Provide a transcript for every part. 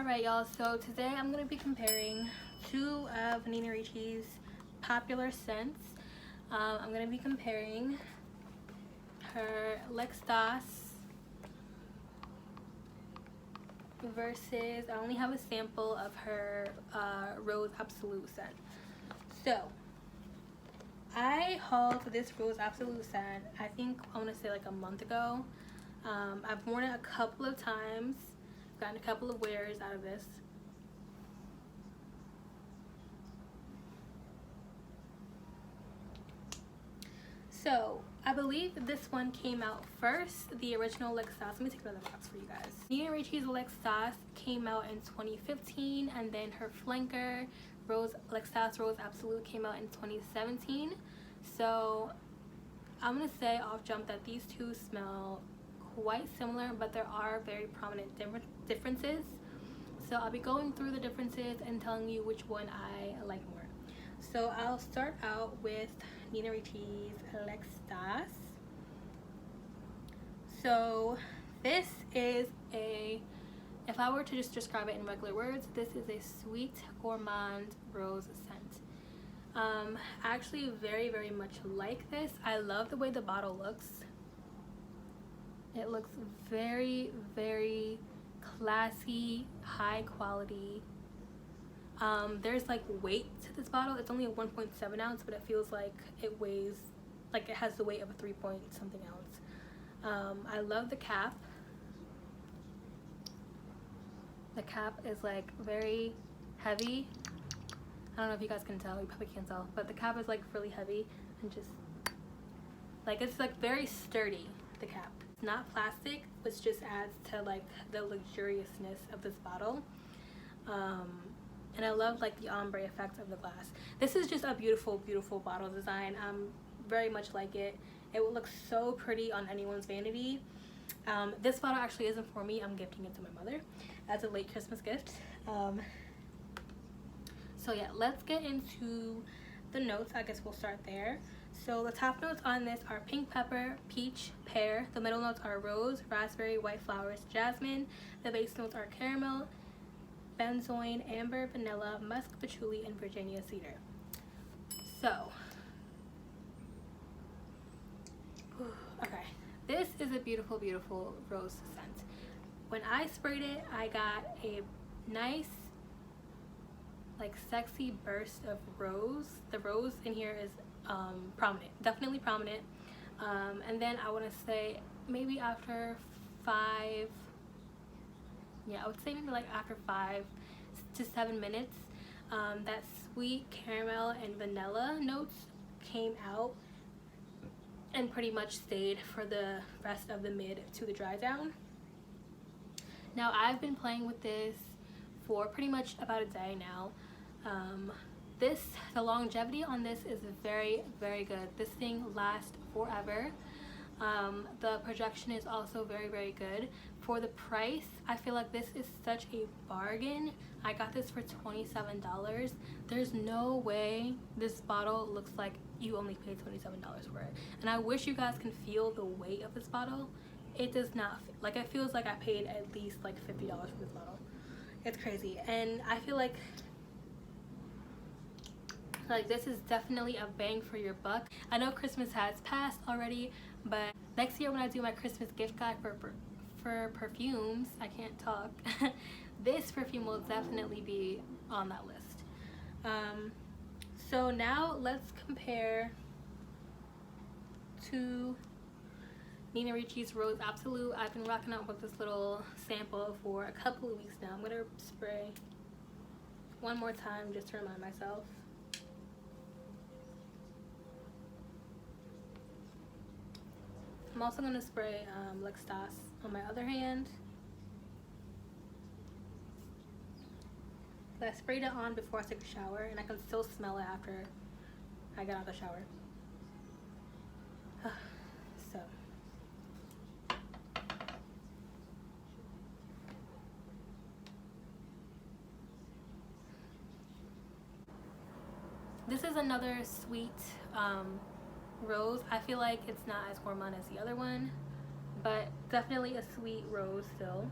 Alright y'all, so today I'm going to be comparing two of Nina Ricci's popular scents. I'm going to be comparing her L'Extase versus, I only have a sample of her Rose Absolue scent. So, I hauled this Rose Absolue scent, I think I want to say like a month ago. I've worn it a couple of times. Gotten a couple of wears out of this. So I believe this one came out first, the original L'Extase. Let me take another box for you guys. Nina Ricci's L'Extase came out in 2015, and then her flanker L'Extase Rose Absolute came out in 2017. So I'm gonna say off jump that these two smell quite similar, but there are very prominent differences. So I'll be going through the differences and telling you which one I like more. So I'll start out with Nina Ricci's L'Extase. So this is if I were to just describe it in regular words, this is a sweet gourmand rose scent. I actually very much like this. I love the way the bottle looks. It looks very classy, high quality. There's like weight to this bottle. It's only a 1.7 ounce, but it feels like it weighs, like it has the weight of a 3 point something ounce. I love the cap. The cap is like very heavy. I don't know if you guys can tell, you probably can't tell, but the cap is like really heavy and just like, it's like very sturdy, the cap. Not plastic, which just adds to like the luxuriousness of this bottle. And I love like the ombre effect of the glass. This is just a beautiful bottle design. Very much like it. It would look so pretty on anyone's vanity. This bottle actually isn't for me. I'm gifting it to my mother as a late Christmas gift. So yeah, let's get into the notes. I guess we'll start there. So the top notes on this are pink pepper, peach, pear. The middle notes are rose, raspberry, white flowers, jasmine. The base notes are caramel, benzoin, amber, vanilla, musk, patchouli, and Virginia cedar. So, okay, this is a beautiful rose scent. When I sprayed it, I got a nice, like sexy burst of rose. The rose in here is prominent, definitely prominent. And then I want to say maybe after 5, yeah, I would say maybe like after 5 to 7 minutes, that sweet caramel and vanilla notes came out and pretty much stayed for the rest of the mid to the dry down. Now I've been playing with this for pretty much about a day now. The longevity on this is very good. This thing lasts forever. The projection is also very good. For the price, I feel like this is such a bargain. I got this for $27. There's no way this bottle looks like you only paid $27 for it. And I wish you guys can feel the weight of this bottle. It does not, like it feels like I paid at least like $50 for this bottle. It's crazy. And I feel like this is definitely a bang for your buck. I know Christmas has passed already, but next year when I do my Christmas gift guide for perfumes, I can't talk, this perfume will definitely be on that list. So now let's compare to Nina Ricci's Rose Absolute. I've been rocking out with this little sample for a couple of weeks now. I'm gonna spray one more time just to remind myself. I'm also going to spray L'Extase on my other hand. I sprayed it on before I took a shower, and I can still smell it after I get out of the shower. So. This is another sweet rose. I feel like it's not as gourmand as the other one, but definitely a sweet rose still.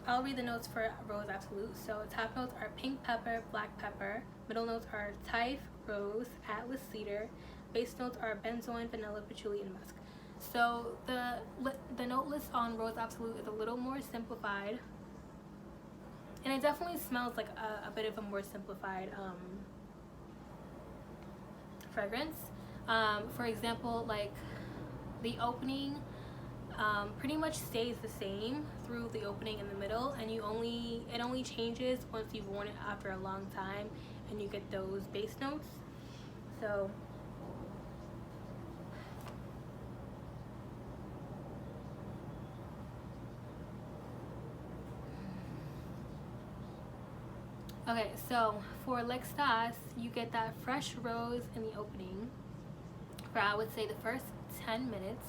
I'll read the notes for Rose Absolute. So top notes are pink pepper, black pepper. Middle notes are thyme, rose, atlas cedar. Base notes are benzoin, vanilla, patchouli, and musk. So the note list on Rose Absolute is a little more simplified, and it definitely smells like a bit of a more simplified fragrance. For example, like the opening pretty much stays the same through the opening in the middle, and it only changes once you've worn it after a long time and you get those base notes. So okay, so for L'Extase, you get that fresh rose in the opening for, I would say, the first 10 minutes.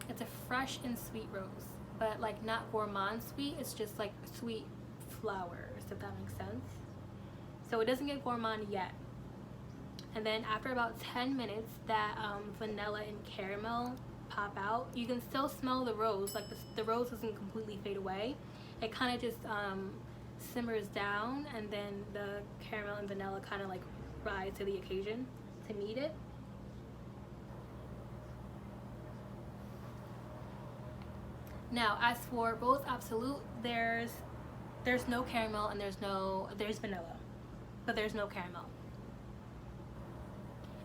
It's a fresh and sweet rose, but like not gourmand sweet, it's just like sweet flowers, if that makes sense. So it doesn't get gourmand yet. And then after about 10 minutes, that vanilla and caramel pop out. You can still smell the rose, like the rose doesn't completely fade away. It kind of just simmers down, and then the caramel and vanilla kind of like rise to the occasion to meet it. Now, as for Rose Absolute, there's no caramel and there's vanilla, but there's no caramel.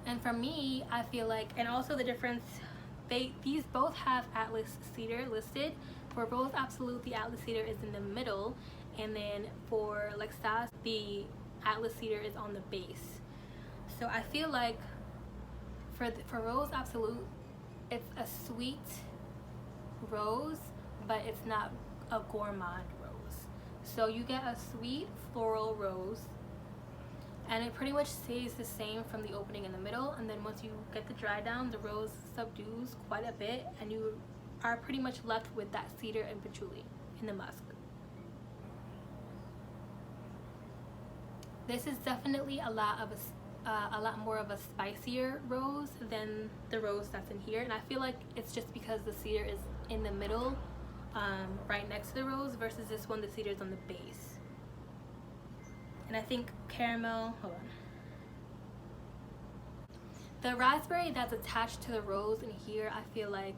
And for me, I feel like, and also the difference, these both have Atlas Cedar listed. For Rose Absolute, the Atlas Cedar is in the middle, and then for L'Extase, the Atlas Cedar is on the base. So I feel like for Rose Absolute, it's a sweet rose, but it's not a gourmand rose. So you get a sweet floral rose, and it pretty much stays the same from the opening in the middle, and then once you get the dry down, the rose subdues quite a bit, and you are pretty much left with that cedar and patchouli in the musk. This is definitely a lot more of a spicier rose than the rose that's in here, and I feel like it's just because the cedar is in the middle, right next to the rose, versus this one, the cedar is on the base. And I think caramel, hold on. The raspberry that's attached to the rose in here, I feel like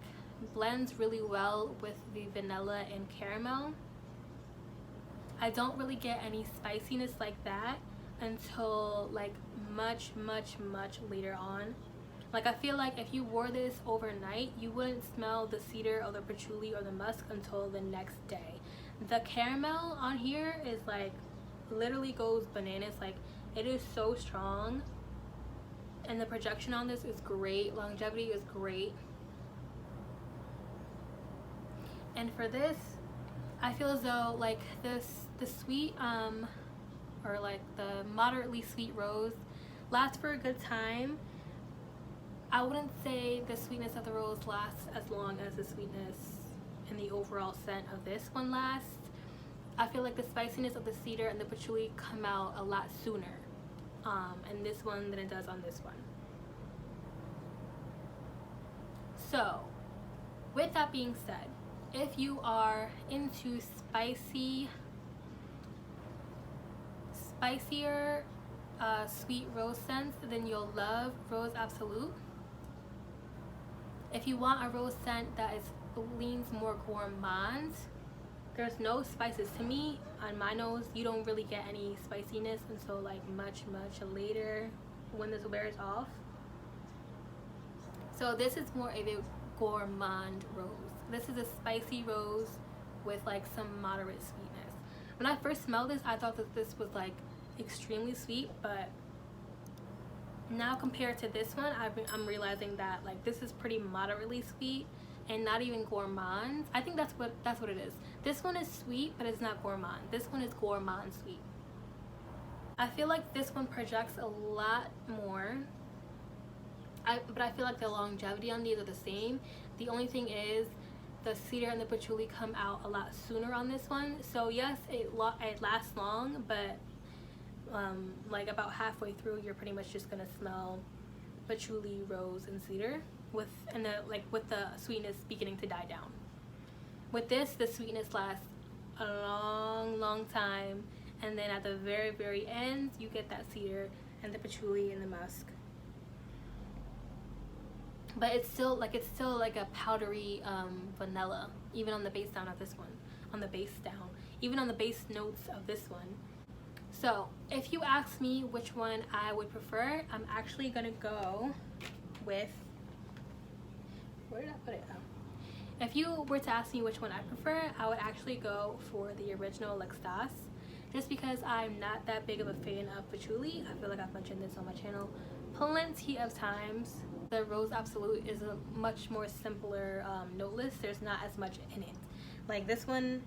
blends really well with the vanilla and caramel. I don't really get any spiciness like that until like much later on. Like, I feel like if you wore this overnight, you wouldn't smell the cedar or the patchouli or the musk until the next day. The caramel on here is like literally goes bananas. Like, it is so strong, and the projection on this is great. Longevity is great. And for this, I feel as though like the sweet or like the moderately sweet rose lasts for a good time. I wouldn't say the sweetness of the rose lasts as long as the sweetness and the overall scent of this one lasts. I feel like the spiciness of the cedar and the patchouli come out a lot sooner in this one than it does on this one. So, with that being said, if you are into spicier sweet rose scents, then you'll love Rose Absolute. If you want a rose scent that leans more gourmand, there's no spices. To me, on my nose, you don't really get any spiciness until like much later when this wears off. So this is more of a gourmand rose. This is a spicy rose with like some moderate sweetness. When I first smelled this, I thought that this was like extremely sweet, but now compared to this one, I'm realizing that like this is pretty moderately sweet and not even gourmand. I think that's what it is. This one is sweet, but it's not gourmand. This one is gourmand sweet. I feel like this one projects a lot more, but I feel like the longevity on these are the same. The only thing is the cedar and the patchouli come out a lot sooner on this one. So yes, it lasts long, but like about halfway through, you're pretty much just gonna smell patchouli, rose, and cedar with the sweetness beginning to die down. With this, the sweetness lasts a long time, and then at the very end you get that cedar and the patchouli and the musk. But it's still like a powdery vanilla, even on the base down of this one. Even on the base notes of this one. So if you ask me which one I would prefer, I'm actually gonna go with, where did I put it? Oh. If you were to ask me which one I prefer, I would actually go for the original L'Extase, just because I'm not that big of a fan of patchouli. I feel like I've mentioned this on my channel plenty of times. The Rose Absolute is a much more simpler note list. There's not as much in it. Like this one,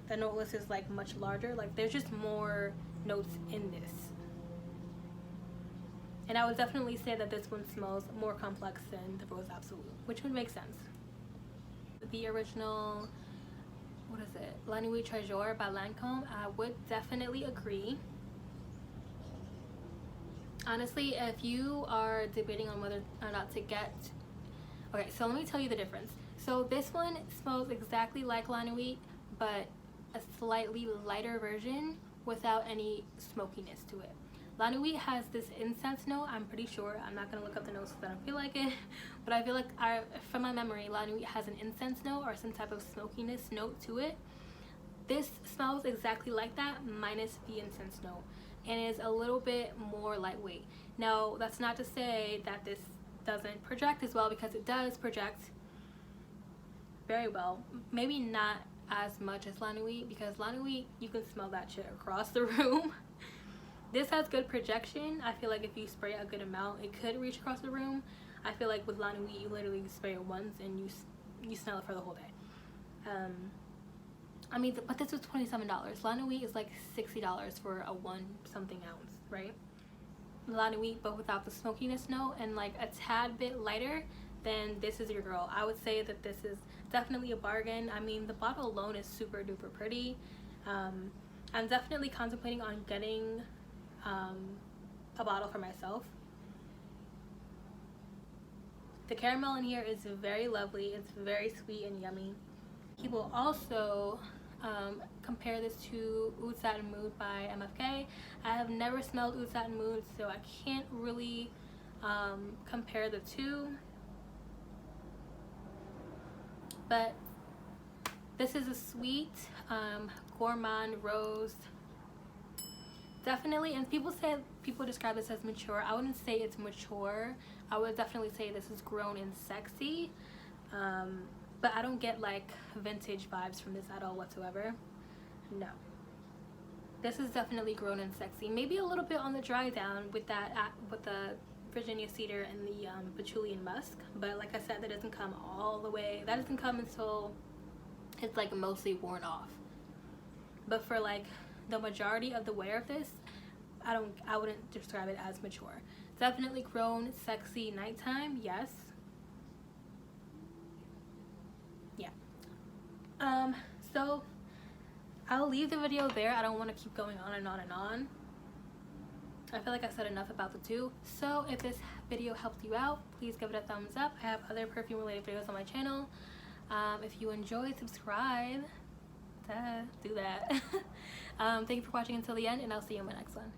the note list is like much larger. Like there's just more notes in this. And I would definitely say that this one smells more complex than the Rose Absolute, which would make sense. The original, what is it? La Nuit Trésor by Lancôme, I would definitely agree. Honestly, if you are debating on whether or not to get, okay, so let me tell you the difference. So this one smells exactly like La Nuit, but a slightly lighter version without any smokiness to it. La Nuit has this incense note, I'm pretty sure. I'm not gonna look up the notes because I don't feel like it, but I feel like from my memory, La Nuit has an incense note or some type of smokiness note to it. This smells exactly like that, minus the incense note, and is a little bit more lightweight. Now, that's not to say that this doesn't project as well, because it does project very well. Maybe not as much as La Nuit, because La Nuit, you can smell that shit across the room. This has good projection. I feel like if you spray a good amount, it could reach across the room. I feel like with La Nuit, you literally spray it once and you smell it for the whole day. I mean, but this was $27. La Nuit is like $60 for a 1-something ounce, right? La Nuit, but without the smokiness note and like a tad bit lighter, then this is your girl. I would say that this is definitely a bargain. I mean, the bottle alone is super duper pretty. I'm definitely contemplating on getting a bottle for myself. The caramel in here is very lovely. It's very sweet and yummy. He will also compare this to Oud Satin Mood by MFK. I have never smelled Oud Satin Mood, so I can't really compare the two. But this is a sweet, gourmand rose. Definitely, and people describe this as mature. I wouldn't say it's mature. I would definitely say this is grown and sexy. But I don't get like vintage vibes from this at all whatsoever. No. This is definitely grown and sexy. Maybe a little bit on the dry down with that, with the Virginia cedar and the patchouli and musk. But like I said, that doesn't come all the way. That doesn't come until it's like mostly worn off. But for like the majority of the wear of this, I wouldn't describe it as mature. Definitely grown, sexy, nighttime, yes. Yeah. So I'll leave the video there. I don't want to keep going on and on and on. I feel like I said enough about the two. So if this video helped you out, please give it a thumbs up. I have other perfume related videos on my channel. If you enjoyed, subscribe. Do that. Thank you for watching until the end, and I'll see you in my next one.